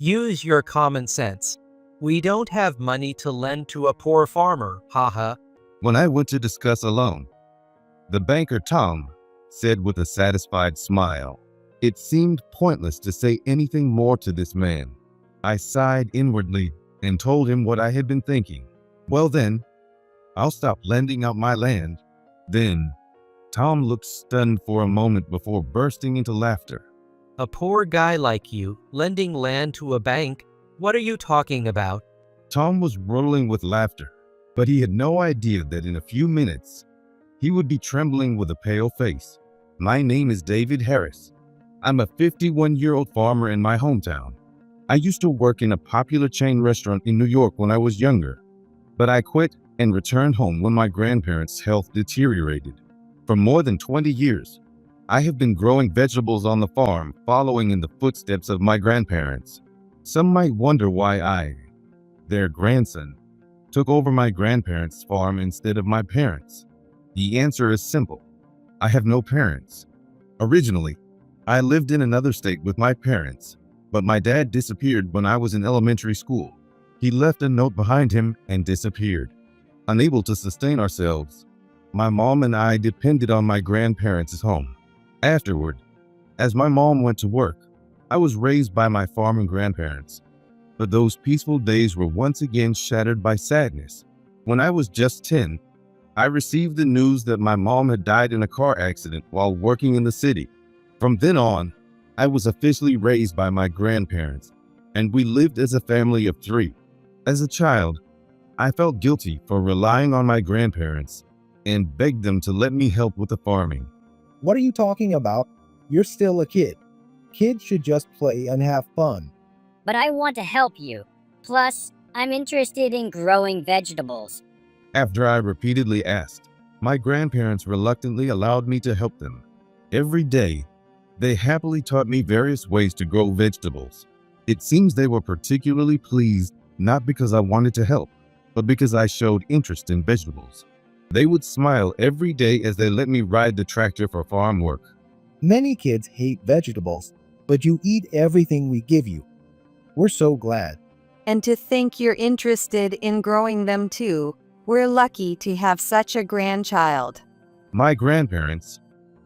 Use your common sense. We don't have money to lend to a poor farmer, haha. When I went to discuss a loan, the banker Tom said with a satisfied smile. It seemed pointless to say anything more to this man. I sighed inwardly and told him what I had been thinking. Well then, I'll stop lending out my land. Then, Tom looked stunned for a moment before bursting into laughter. A poor guy like you, lending land to a bank? What are you talking about? Tom was rolling with laughter, but he had no idea that in a few minutes, he would be trembling with a pale face. My name is David Harris. I'm a 51-year-old farmer in my hometown. I used to work in a popular chain restaurant in New York when I was younger, but I quit and returned home when my grandparents' health deteriorated. For more than 20 years, I have been growing vegetables on the farm, following in the footsteps of my grandparents. Some might wonder why I, their grandson, took over my grandparents' farm instead of my parents. The answer is simple. I have no parents. Originally, I lived in another state with my parents, but my dad disappeared when I was in elementary school. He left a note behind him and disappeared. Unable to sustain ourselves, my mom and I depended on my grandparents' home. Afterward, as my mom went to work, I was raised by my farming grandparents. But those peaceful days were once again shattered by sadness. When I was just 10, I received the news that my mom had died in a car accident while working in the city. From then on, I was officially raised by my grandparents, and we lived as a family of 3. As a child, I felt guilty for relying on my grandparents and begged them to let me help with the farming. What are you talking about? You're still a kid. Kids should just play and have fun. But I want to help you. Plus, I'm interested in growing vegetables. After I repeatedly asked, my grandparents reluctantly allowed me to help them. Every day, they happily taught me various ways to grow vegetables. It seems they were particularly pleased not because I wanted to help, but because I showed interest in vegetables. They would smile every day as they let me ride the tractor for farm work. Many kids hate vegetables, but you eat everything we give you. We're so glad. And to think you're interested in growing them too. We're lucky to have such a grandchild. My grandparents,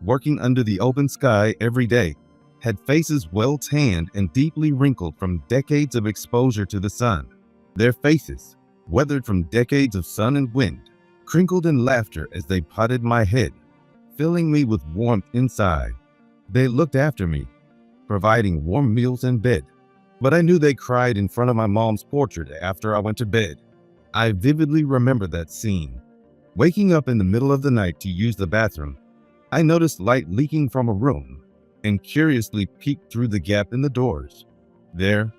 working under the open sky every day, had faces well tanned and deeply wrinkled from decades of exposure to the sun. Their faces, weathered from decades of sun and wind, crinkled in laughter as they patted my head, filling me with warmth inside. They looked after me, providing warm meals and bed. But I knew they cried in front of my mom's portrait after I went to bed. I vividly remember that scene. Waking up in the middle of the night to use the bathroom, I noticed light leaking from a room and curiously peeked through the gap in the doors. There,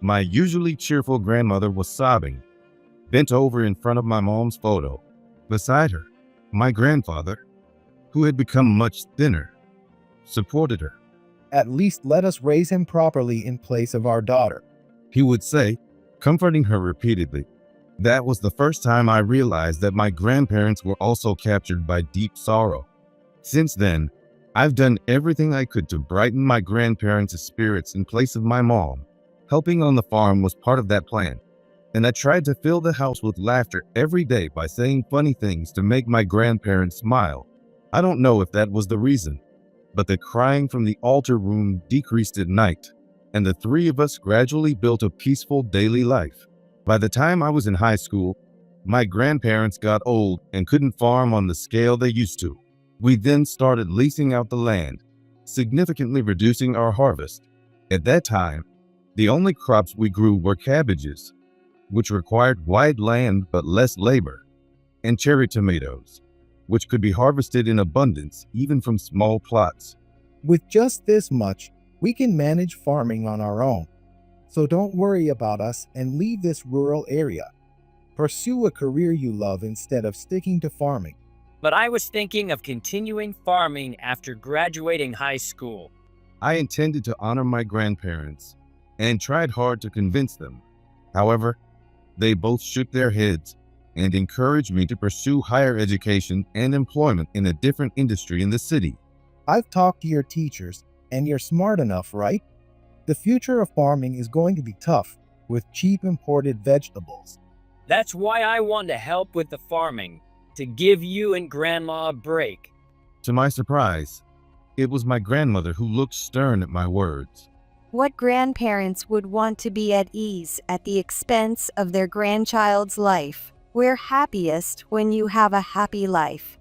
my usually cheerful grandmother was sobbing, bent over in front of my mom's photo. Beside her, my grandfather, who had become much thinner, supported her. At least let us raise him properly in place of our daughter, he would say, comforting her repeatedly. That was the first time I realized that my grandparents were also captured by deep sorrow. Since then, I've done everything I could to brighten my grandparents' spirits in place of my mom. Helping on the farm was part of that plan, and I tried to fill the house with laughter every day by saying funny things to make my grandparents smile. I don't know if that was the reason, but the crying from the altar room decreased at night, and the 3 of us gradually built a peaceful daily life. By the time I was in high school, my grandparents got old and couldn't farm on the scale they used to. We then started leasing out the land, significantly reducing our harvest. At that time, the only crops we grew were cabbages, which required wide land but less labor, and cherry tomatoes, which could be harvested in abundance even from small plots. With just this much, we can manage farming on our own. So don't worry about us and leave this rural area. Pursue a career you love instead of sticking to farming. But I was thinking of continuing farming after graduating high school. I intended to honor my grandparents and tried hard to convince them. However, they both shook their heads and encouraged me to pursue higher education and employment in a different industry in the city. I've talked to your teachers, and you're smart enough, right? The future of farming is going to be tough with cheap imported vegetables. That's why I want to help with the farming, to give you and Grandma a break. To my surprise, it was my grandmother who looked stern at my words. What grandparents would want to be at ease at the expense of their grandchild's life? We're happiest when you have a happy life.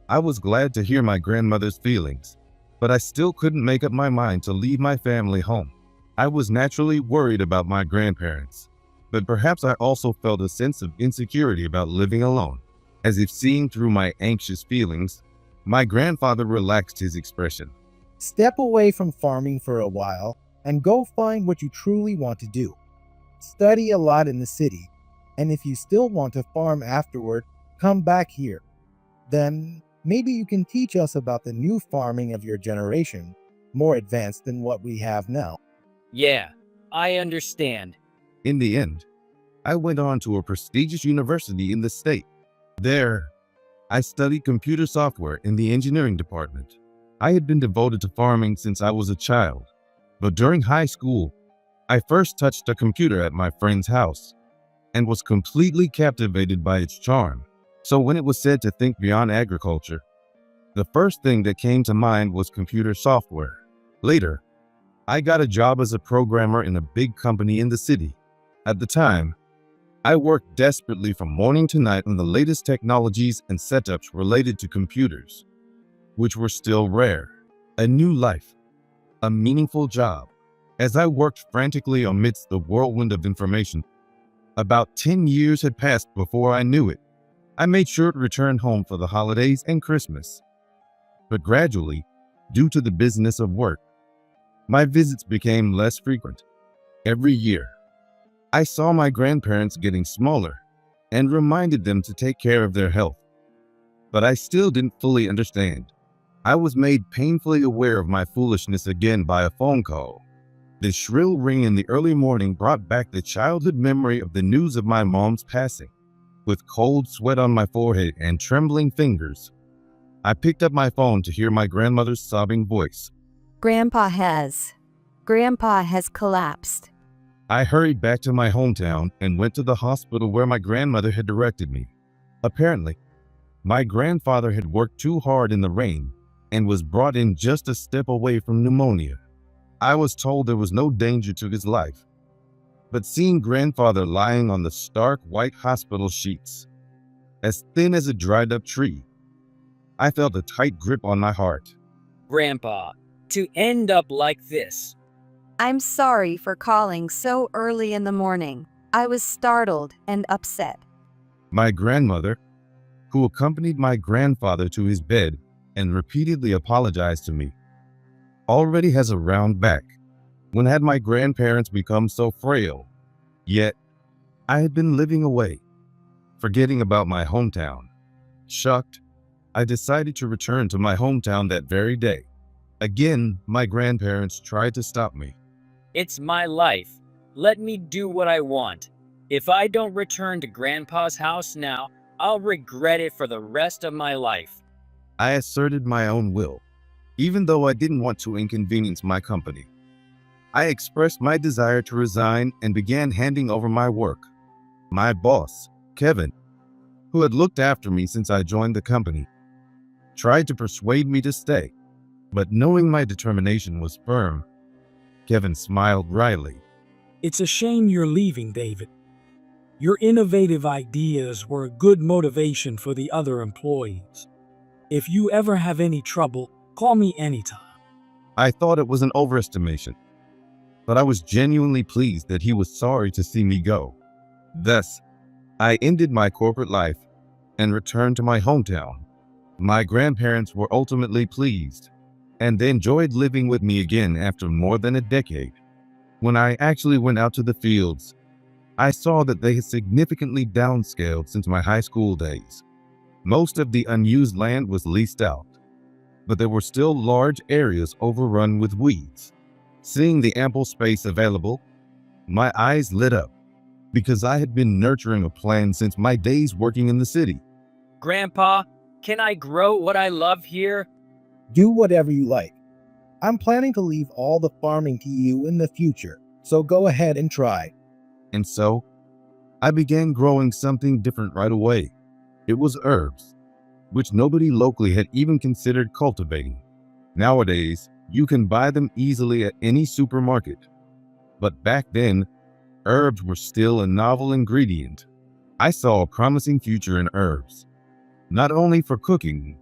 I was glad to hear my grandmother's feelings, but I still couldn't make up my mind to leave my family home. I was naturally worried about my grandparents, but perhaps I also felt a sense of insecurity about living alone. As if seeing through my anxious feelings, my grandfather relaxed his expression. Step away from farming for a while and go find what you truly want to do. Study a lot in the city, and if you still want to farm afterward, come back here. Then maybe you can teach us about the new farming of your generation, more advanced than what we have now. Yeah, I understand. In the end, I went on to a prestigious university in the state. There, I studied computer software in the engineering department. I had been devoted to farming since I was a child, but during high school, I first touched a computer at my friend's house and was completely captivated by its charm. So when it was said to think beyond agriculture, the first thing that came to mind was computer software. Later, I got a job as a programmer in a big company in the city. At the time, I worked desperately from morning to night on the latest technologies and setups related to computers, which were still rare. A new life, a meaningful job. As I worked frantically amidst the whirlwind of information, about 10 years had passed before I knew it. I made sure to return home for the holidays and Christmas. But gradually, due to the business of work, my visits became less frequent. Every year, I saw my grandparents getting smaller and reminded them to take care of their health. But I still didn't fully understand. I was made painfully aware of my foolishness again by a phone call. The shrill ring in the early morning brought back the childhood memory of the news of my mom's passing. With cold sweat on my forehead and trembling fingers, I picked up my phone to hear my grandmother's sobbing voice. Grandpa has collapsed. I hurried back to my hometown and went to the hospital where my grandmother had directed me. Apparently, my grandfather had worked too hard in the rain and was brought in just a step away from pneumonia. I was told there was no danger to his life, but seeing grandfather lying on the stark white hospital sheets, as thin as a dried up tree, I felt a tight grip on my heart. Grandpa, to end up like this. I'm sorry for calling so early in the morning. I was startled and upset. My grandmother, who accompanied my grandfather to his bed and repeatedly apologized to me, already has a round back. When had my grandparents become so frail? Yet, I had been living away, forgetting about my hometown. Shocked, I decided to return to my hometown that very day. Again, my grandparents tried to stop me. It's my life. Let me do what I want. If I don't return to Grandpa's house now, I'll regret it for the rest of my life. I asserted my own will, even though I didn't want to inconvenience my company. I expressed my desire to resign and began handing over my work. My boss, Kevin, who had looked after me since I joined the company, tried to persuade me to stay, but knowing my determination was firm, Kevin smiled wryly. It's a shame you're leaving, David. Your innovative ideas were a good motivation for the other employees. If you ever have any trouble, call me anytime. I thought it was an overestimation, but I was genuinely pleased that he was sorry to see me go. Thus, I ended my corporate life and returned to my hometown. My grandparents were ultimately pleased, and they enjoyed living with me again after more than a decade. When I actually went out to the fields, I saw that they had significantly downscaled since my high school days. Most of the unused land was leased out, but there were still large areas overrun with weeds. Seeing the ample space available, my eyes lit up, because I had been nurturing a plan since my days working in the city. Grandpa, can I grow what I love here? Do whatever you like. I'm planning to leave all the farming to you in the future, so go ahead and try. And so, I began growing something different right away. It was herbs, which nobody locally had even considered cultivating. Nowadays, you can buy them easily at any supermarket. But back then, herbs were still a novel ingredient. I saw a promising future in herbs, not only for cooking,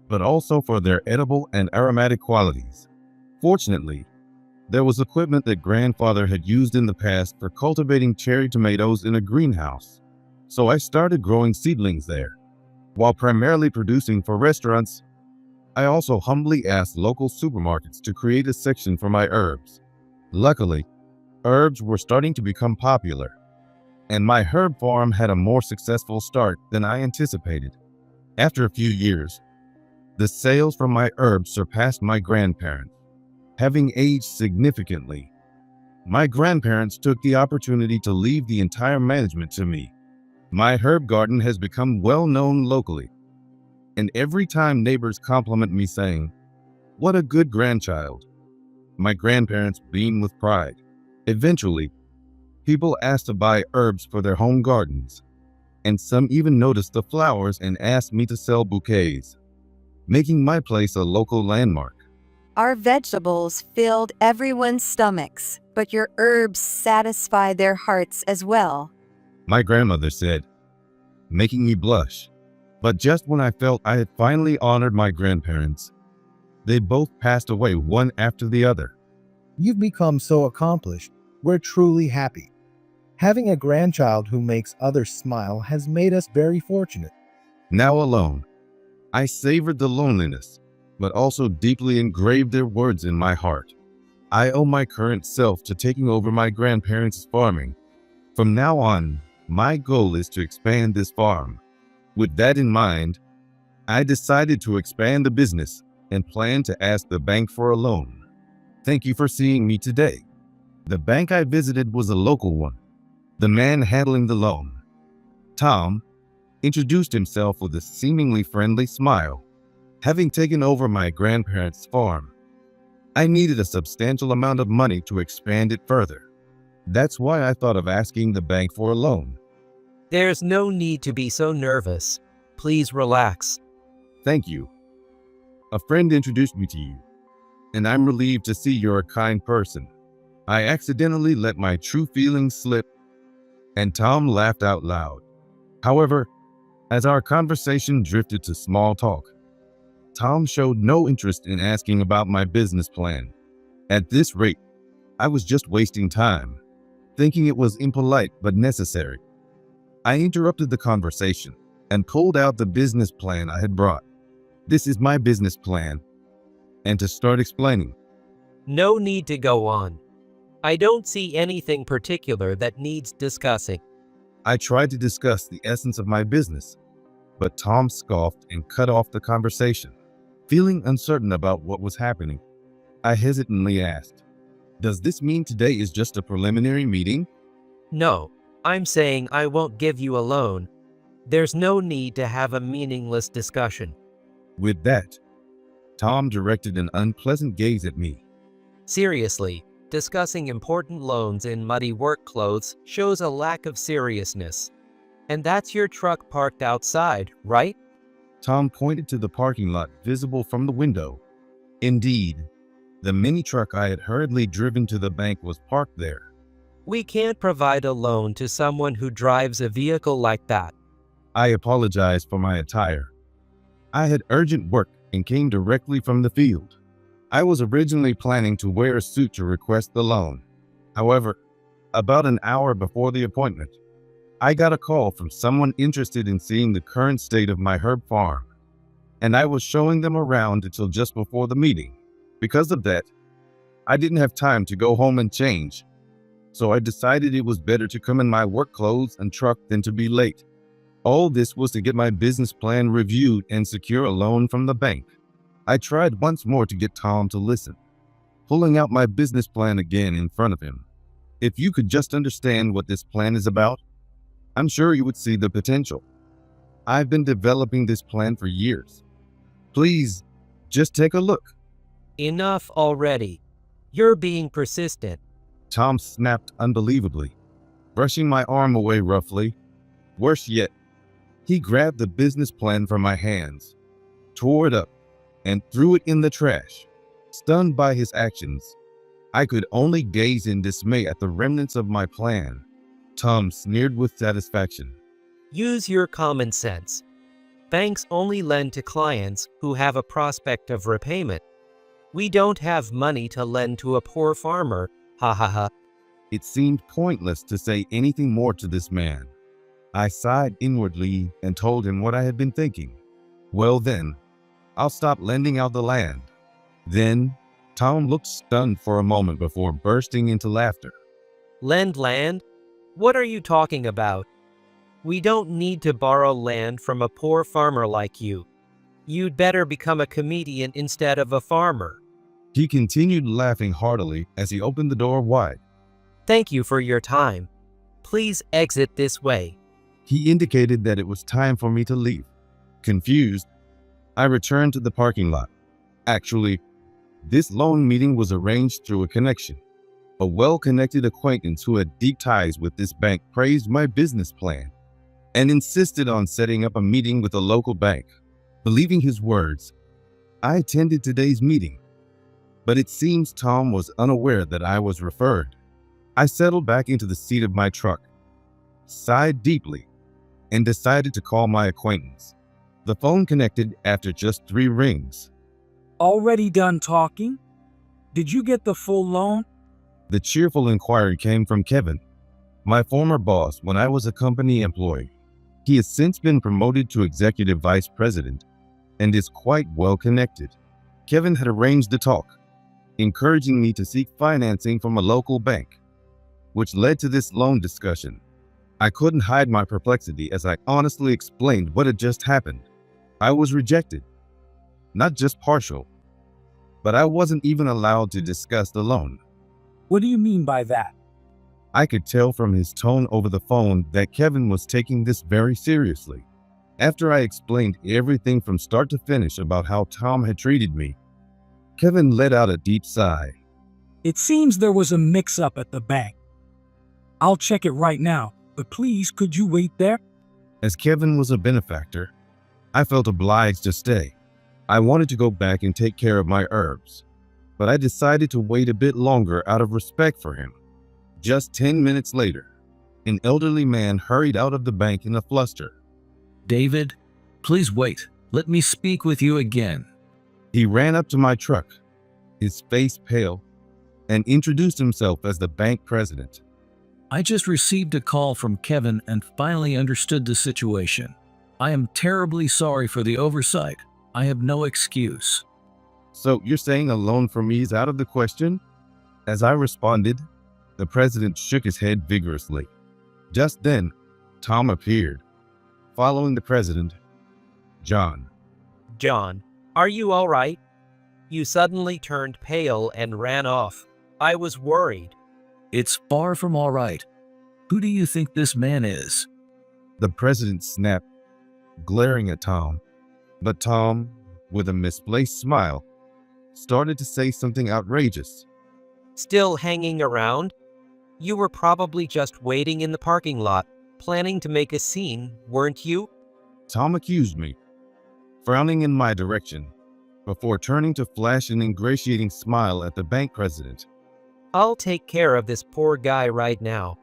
but also for their edible and aromatic qualities. Fortunately, there was equipment that grandfather had used in the past for cultivating cherry tomatoes in a greenhouse, so I started growing seedlings there. While primarily producing for restaurants, I also humbly asked local supermarkets to create a section for my herbs. Luckily, herbs were starting to become popular, and my herb farm had a more successful start than I anticipated. After a few years, the sales from my herbs surpassed my grandparents. Having aged significantly, my grandparents took the opportunity to leave the entire management to me. My herb garden has become well known locally, and every time neighbors compliment me saying, "What a good grandchild," my grandparents beam with pride. Eventually, people asked to buy herbs for their home gardens, and some even noticed the flowers and asked me to sell bouquets, making my place a local landmark. Our vegetables filled everyone's stomachs, but your herbs satisfy their hearts as well. My grandmother said, making me blush. But just when I felt I had finally honored my grandparents, they both passed away one after the other. You've become so accomplished. We're truly happy. Having a grandchild who makes others smile has made us very fortunate. Now alone, I savored the loneliness, but also deeply engraved their words in my heart. I owe my current self to taking over my grandparents' farming. From now on, my goal is to expand this farm. With that in mind, I decided to expand the business and plan to ask the bank for a loan. Thank you for seeing me today. The bank I visited was a local one. The man handling the loan, Tom, introduced himself with a seemingly friendly smile. Having taken over my grandparents' farm, I needed a substantial amount of money to expand it further. That's why I thought of asking the bank for a loan. There's no need to be so nervous. Please relax. Thank you. A friend introduced me to you, and I'm relieved to see you're a kind person. I accidentally let my true feelings slip, and Tom laughed out loud. However, as our conversation drifted to small talk, Tom showed no interest in asking about my business plan. At this rate, I was just wasting time, thinking it was impolite but necessary. I interrupted the conversation and pulled out the business plan I had brought. This is my business plan, and to start explaining. No need to go on. I don't see anything particular that needs discussing. I tried to discuss the essence of my business, but Tom scoffed and cut off the conversation. Feeling uncertain about what was happening, I hesitantly asked, "Does this mean today is just a preliminary meeting?" No, I'm saying I won't give you a loan. There's no need to have a meaningless discussion. With that, Tom directed an unpleasant gaze at me. Seriously, discussing important loans in muddy work clothes shows a lack of seriousness. And that's your truck parked outside, right? Tom pointed to the parking lot visible from the window. Indeed, the mini truck I had hurriedly driven to the bank was parked there. We can't provide a loan to someone who drives a vehicle like that. I apologized for my attire. I had urgent work and came directly from the field. I was originally planning to wear a suit to request the loan. However, about an hour before the appointment, I got a call from someone interested in seeing the current state of my herb farm, and I was showing them around until just before the meeting. Because of that, I didn't have time to go home and change, so I decided it was better to come in my work clothes and truck than to be late. All this was to get my business plan reviewed and secure a loan from the bank. I tried once more to get Tom to listen, pulling out my business plan again in front of him. If you could just understand what this plan is about, I'm sure you would see the potential. I've been developing this plan for years. Please, just take a look. Enough already. You're being persistent. Tom snapped unbelievably, brushing my arm away roughly. Worse yet, he grabbed the business plan from my hands, tore it up, and threw it in the trash. Stunned by his actions, I could only gaze in dismay at the remnants of my plan. Tom sneered with satisfaction. Use your common sense. Banks only lend to clients who have a prospect of repayment. We don't have money to lend to a poor farmer, ha ha ha. It seemed pointless to say anything more to this man. I sighed inwardly and told him what I had been thinking. Well then, I'll stop lending out the land. Then, Tom looked stunned for a moment before bursting into laughter. Lend land? What are you talking about? We don't need to borrow land from a poor farmer like you. You'd better become a comedian instead of a farmer. He continued laughing heartily as he opened the door wide. Thank you for your time. Please exit this way. He indicated that it was time for me to leave. Confused, I returned to the parking lot. Actually, this loan meeting was arranged through a connection. A well-connected acquaintance who had deep ties with this bank praised my business plan and insisted on setting up a meeting with a local bank. Believing his words, I attended today's meeting, but it seems Tom was unaware that I was referred. I settled back into the seat of my truck, sighed deeply, and decided to call my acquaintance. The phone connected after just 3 rings. Already done talking? Did you get the full loan? The cheerful inquiry came from Kevin, my former boss when I was a company employee. He has since been promoted to executive vice president and is quite well connected. Kevin had arranged the talk, encouraging me to seek financing from a local bank, which led to this loan discussion. I couldn't hide my perplexity as I honestly explained what had just happened. I was rejected, not just partial, but I wasn't even allowed to discuss the loan. What do you mean by that? I could tell from his tone over the phone that Kevin was taking this very seriously. After I explained everything from start to finish about how Tom had treated me, Kevin let out a deep sigh. It seems there was a mix-up at the bank. I'll check it right now, but please could you wait there? As Kevin was a benefactor, I felt obliged to stay. I wanted to go back and take care of my herbs, but I decided to wait a bit longer out of respect for him. Just 10 minutes later, an elderly man hurried out of the bank in a fluster. David, please wait. Let me speak with you again. He ran up to my truck, his face pale, and introduced himself as the bank president. I just received a call from Kevin and finally understood the situation. I am terribly sorry for the oversight. I have no excuse. So you're saying a loan for me is out of the question? As I responded, the president shook his head vigorously. Just then, Tom appeared. Following the president, John. John, are you all right? You suddenly turned pale and ran off. I was worried. It's far from all right. Who do you think this man is? The president snapped, glaring at Tom. But Tom, with a misplaced smile, started to say something outrageous. Still hanging around? You were probably just waiting in the parking lot, planning to make a scene, weren't you? Tom accused me, frowning in my direction, before turning to flash an ingratiating smile at the bank president. I'll take care of this poor guy right now.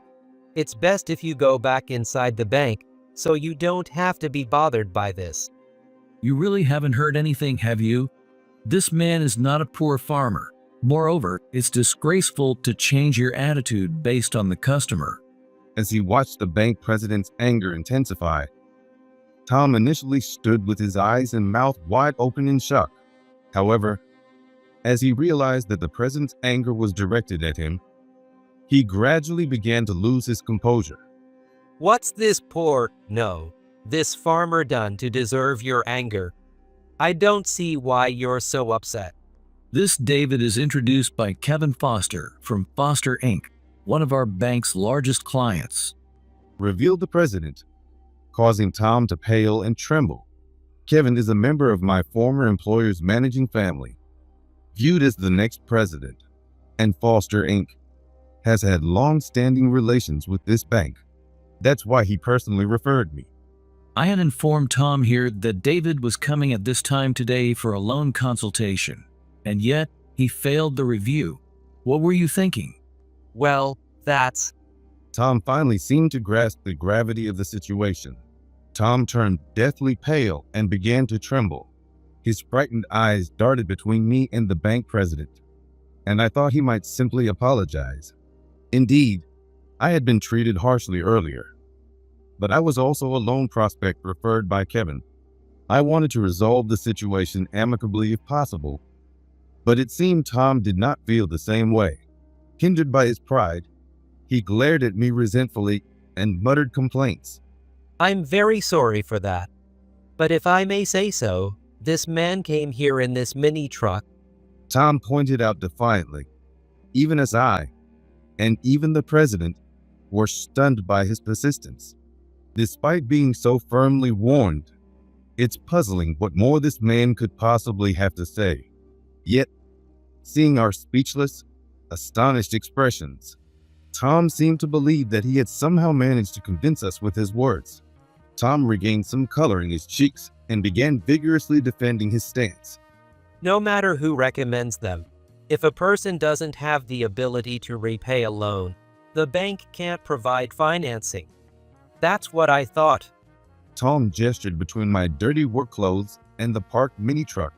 It's best if you go back inside the bank, so you don't have to be bothered by this. You really haven't heard anything, have you? This man is not a poor farmer. Moreover, it's disgraceful to change your attitude based on the customer. As he watched the bank president's anger intensify, Tom initially stood with his eyes and mouth wide open in shock. However, as he realized that the president's anger was directed at him, he gradually began to lose his composure. What's this this farmer done to deserve your anger? I don't see why you're so upset. This David is introduced by Kevin Foster from Foster Inc., one of our bank's largest clients, revealed the president, causing Tom to pale and tremble. Kevin is a member of my former employer's managing family. viewed as the next president, and Foster Inc. has had long-standing relations with this bank. That's why he personally referred me. I had informed Tom here that David was coming at this time today for a loan consultation, and yet he failed the review. What were you thinking? Well, that's... Tom finally seemed to grasp the gravity of the situation. Tom turned deathly pale and began to tremble. His frightened eyes darted between me and the bank president, and I thought he might simply apologize. Indeed, I had been treated harshly earlier, but I was also a loan prospect referred by Kevin. I wanted to resolve the situation amicably if possible, but it seemed Tom did not feel the same way. Hindered by his pride, he glared at me resentfully and muttered complaints. I'm very sorry for that. But if I may say so, this man came here in this mini truck. Tom pointed out defiantly, even as I, and even the president, were stunned by his persistence. Despite being so firmly warned, it's puzzling what more this man could possibly have to say. Yet, seeing our speechless, astonished expressions, Tom seemed to believe that he had somehow managed to convince us with his words. Tom regained some color in his cheeks and began vigorously defending his stance. No matter who recommends them, if a person doesn't have the ability to repay a loan, the bank can't provide financing. That's what I thought. Tom gestured between my dirty work clothes and the parked mini truck,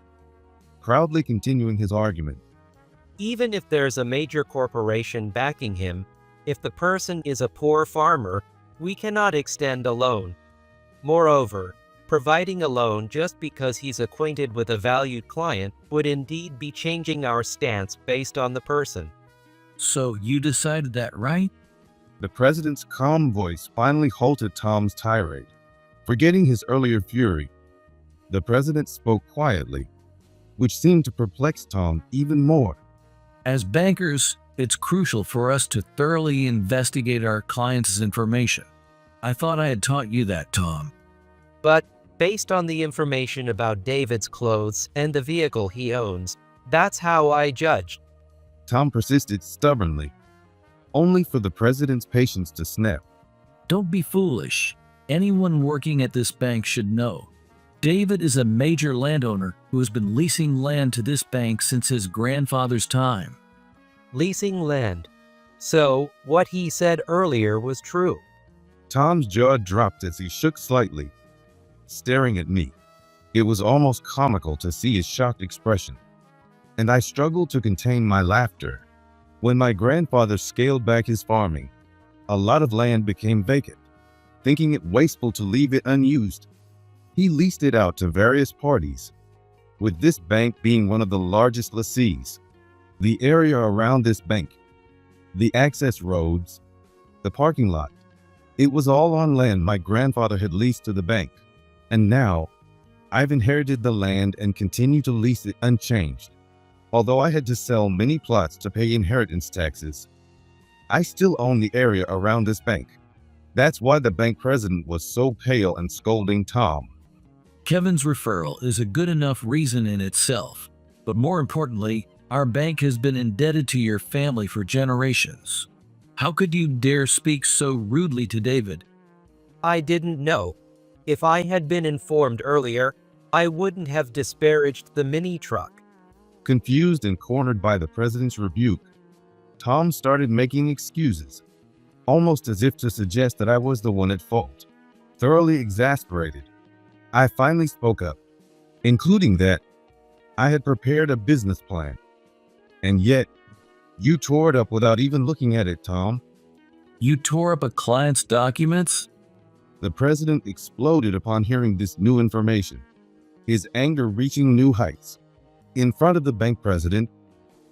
proudly continuing his argument. Even if there's a major corporation backing him, if the person is a poor farmer, we cannot extend a loan. Moreover, providing a loan just because he's acquainted with a valued client would indeed be changing our stance based on the person. So you decided that, right? The president's calm voice finally halted Tom's tirade. Forgetting his earlier fury, the president spoke quietly, which seemed to perplex Tom even more. As bankers, it's crucial for us to thoroughly investigate our clients' information. I thought I had taught you that, Tom. But, based on the information about David's clothes and the vehicle he owns, that's how I judged. Tom persisted stubbornly, only for the president's patience to snap. Don't be foolish. Anyone working at this bank should know. David is a major landowner who has been leasing land to this bank since his grandfather's time. Leasing land. So, what he said earlier was true. Tom's jaw dropped as he shook slightly, staring at me. It was almost comical to see his shocked expression, and I struggled to contain my laughter. When my grandfather scaled back his farming, a lot of land became vacant. Thinking it wasteful to leave it unused, he leased it out to various parties, with this bank being one of the largest lessees. The area around this bank, the access roads, the parking lot, it was all on land my grandfather had leased to the bank. And now, I've inherited the land and continue to lease it unchanged. Although I had to sell many plots to pay inheritance taxes, I still own the area around this bank. That's why the bank president was so pale and scolding Tom. Kevin's referral is a good enough reason in itself, but more importantly, our bank has been indebted to your family for generations. How could you dare speak so rudely to David? I didn't know. If I had been informed earlier, I wouldn't have disparaged the mini truck. Confused and cornered by the president's rebuke, Tom started making excuses, almost as if to suggest that I was the one at fault. Thoroughly exasperated, I finally spoke up, including that I had prepared a business plan. And yet, you tore it up without even looking at it, Tom. You tore up a client's documents? The president exploded upon hearing this new information, his anger reaching new heights. In front of the bank president,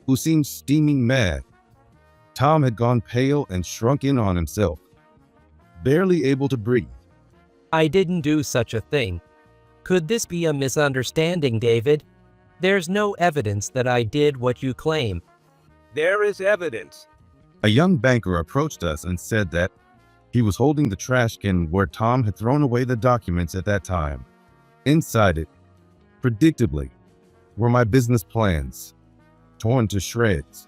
who seemed steaming mad, Tom had gone pale and shrunk in on himself, barely able to breathe. I didn't do such a thing. Could this be a misunderstanding, David? There's no evidence that I did what you claim. There is evidence. A young banker approached us and said that he was holding the trash can where Tom had thrown away the documents at that time. Inside it, predictably, were my business plans. torn to shreds.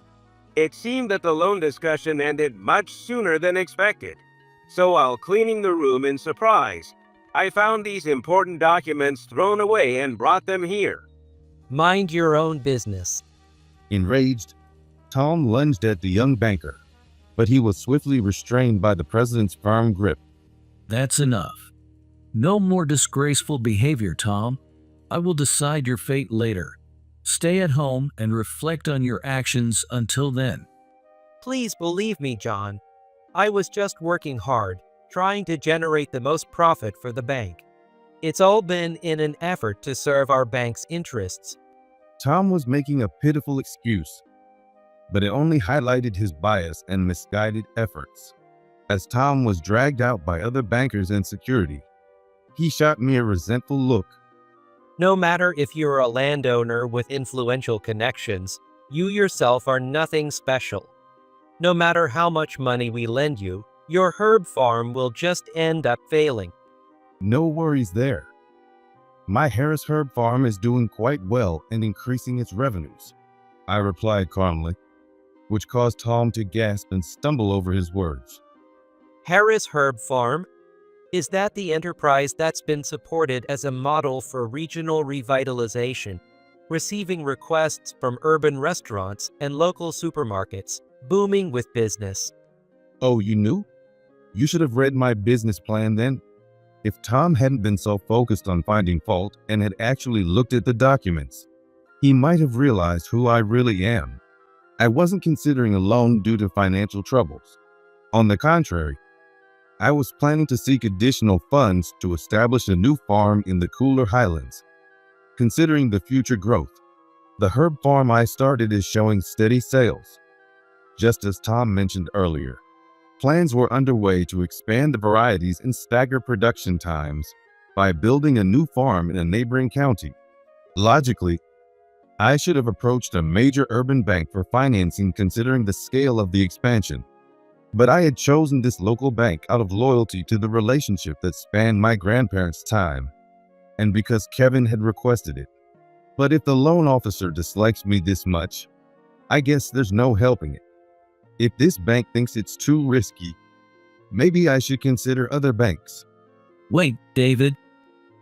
It seemed that the loan discussion ended much sooner than expected. So while cleaning the room in surprise, I found these important documents thrown away and brought them here. Mind your own business. Enraged, Tom lunged at the young banker, but he was swiftly restrained by the president's firm grip. That's enough. No more disgraceful behavior, Tom. I will decide your fate later. Stay at home and reflect on your actions until then. Please believe me, John. I was just working hard, trying to generate the most profit for the bank. It's all been in an effort to serve our bank's interests. Tom was making a pitiful excuse, but it only highlighted his bias and misguided efforts. As Tom was dragged out by other bankers and security, he shot me a resentful look. No matter if you're a landowner with influential connections, you yourself are nothing special. No matter how much money we lend you, your herb farm will just end up failing. No worries there. My Harris herb farm is doing quite well and increasing its revenues, I replied calmly, which caused Tom to gasp and stumble over his words. Harris Herb Farm? Is that the enterprise that's been supported as a model for regional revitalization, receiving requests from urban restaurants and local supermarkets, booming with business? Oh, you knew? You should have read my business plan then. If Tom hadn't been so focused on finding fault and had actually looked at the documents, he might have realized who I really am. I wasn't considering a loan due to financial troubles. On the contrary, I was planning to seek additional funds to establish a new farm in the cooler highlands. Considering the future growth, the herb farm I started is showing steady sales. Just as Tom mentioned earlier, plans were underway to expand the varieties and stagger production times by building a new farm in a neighboring county. Logically, I should have approached a major urban bank for financing considering the scale of the expansion. But I had chosen this local bank out of loyalty to the relationship that spanned my grandparents' time, and because Kevin had requested it. But if the loan officer dislikes me this much, I guess there's no helping it. If this bank thinks it's too risky, maybe I should consider other banks. Wait, David.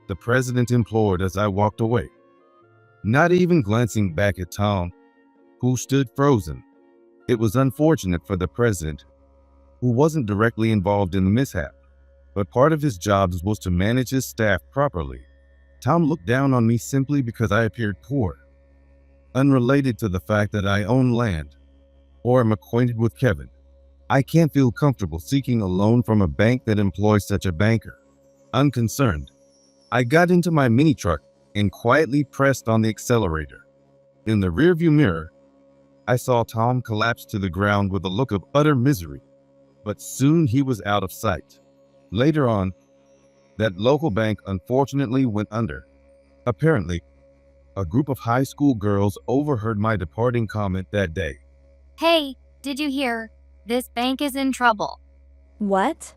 The president implored as I walked away, not even glancing back at Tom, who stood frozen. It was unfortunate for the president, who wasn't directly involved in the mishap, but part of his job was to manage his staff properly. Tom looked down on me simply because I appeared poor, unrelated to the fact that I own land or am acquainted with Kevin. I can't feel comfortable seeking a loan from a bank that employs such a banker. Unconcerned, I got into my mini truck and quietly pressed on the accelerator. In the rearview mirror, I saw Tom collapse to the ground with a look of utter misery, but soon he was out of sight. Later on, that local bank unfortunately went under. Apparently, a group of high school girls overheard my departing comment that day. Hey, did you hear? This bank is in trouble. What?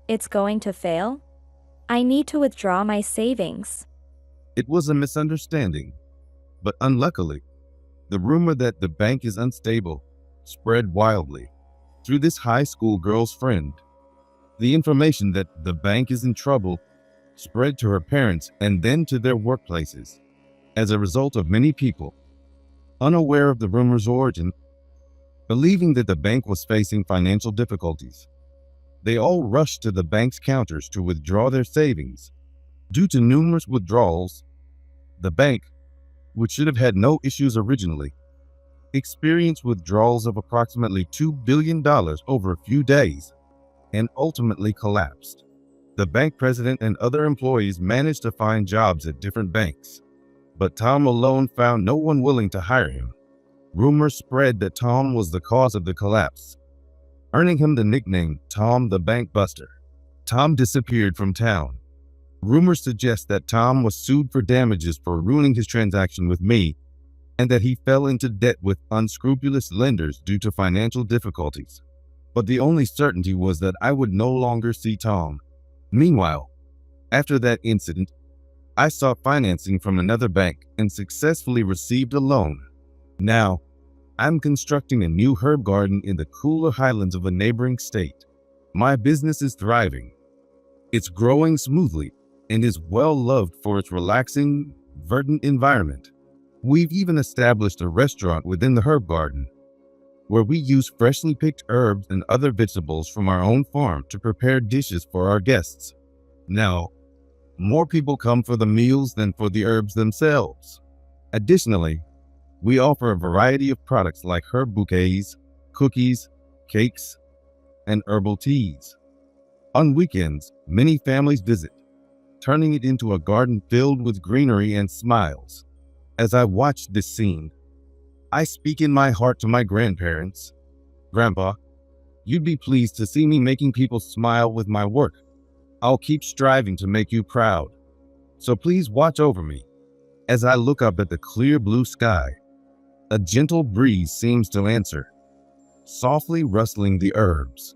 It's going to fail? I need to withdraw my savings. It was a misunderstanding, but unluckily, the rumor that the bank is unstable spread wildly through this high school girl's friend. The information that the bank is in trouble spread to her parents and then to their workplaces. As a result of many people, unaware of the rumor's origin, believing that the bank was facing financial difficulties, they all rushed to the bank's counters to withdraw their savings. Due to numerous withdrawals, the bank, which should have had no issues originally, experienced withdrawals of approximately $2 billion over a few days and ultimately collapsed. The bank president and other employees managed to find jobs at different banks, but Tom alone found no one willing to hire him. Rumors spread that Tom was the cause of the collapse, earning him the nickname Tom the Bank Buster. Tom disappeared from town. Rumors suggest that Tom was sued for damages for ruining his transaction with me, and that he fell into debt with unscrupulous lenders due to financial difficulties. But the only certainty was that I would no longer see Tom. Meanwhile, after that incident, I sought financing from another bank and successfully received a loan. Now, I'm constructing a new herb garden in the cooler highlands of a neighboring state. My business is thriving. It's growing smoothly and is well loved for its relaxing, verdant environment. We've even established a restaurant within the herb garden, where we use freshly picked herbs and other vegetables from our own farm to prepare dishes for our guests. Now, more people come for the meals than for the herbs themselves. Additionally, we offer a variety of products like herb bouquets, cookies, cakes, and herbal teas. On weekends, many families visit, turning it into a garden filled with greenery and smiles. As I watch this scene, I speak in my heart to my grandparents. Grandpa, you'd be pleased to see me making people smile with my work. I'll keep striving to make you proud. So please watch over me. As I look up at the clear blue sky, a gentle breeze seems to answer, softly rustling the herbs.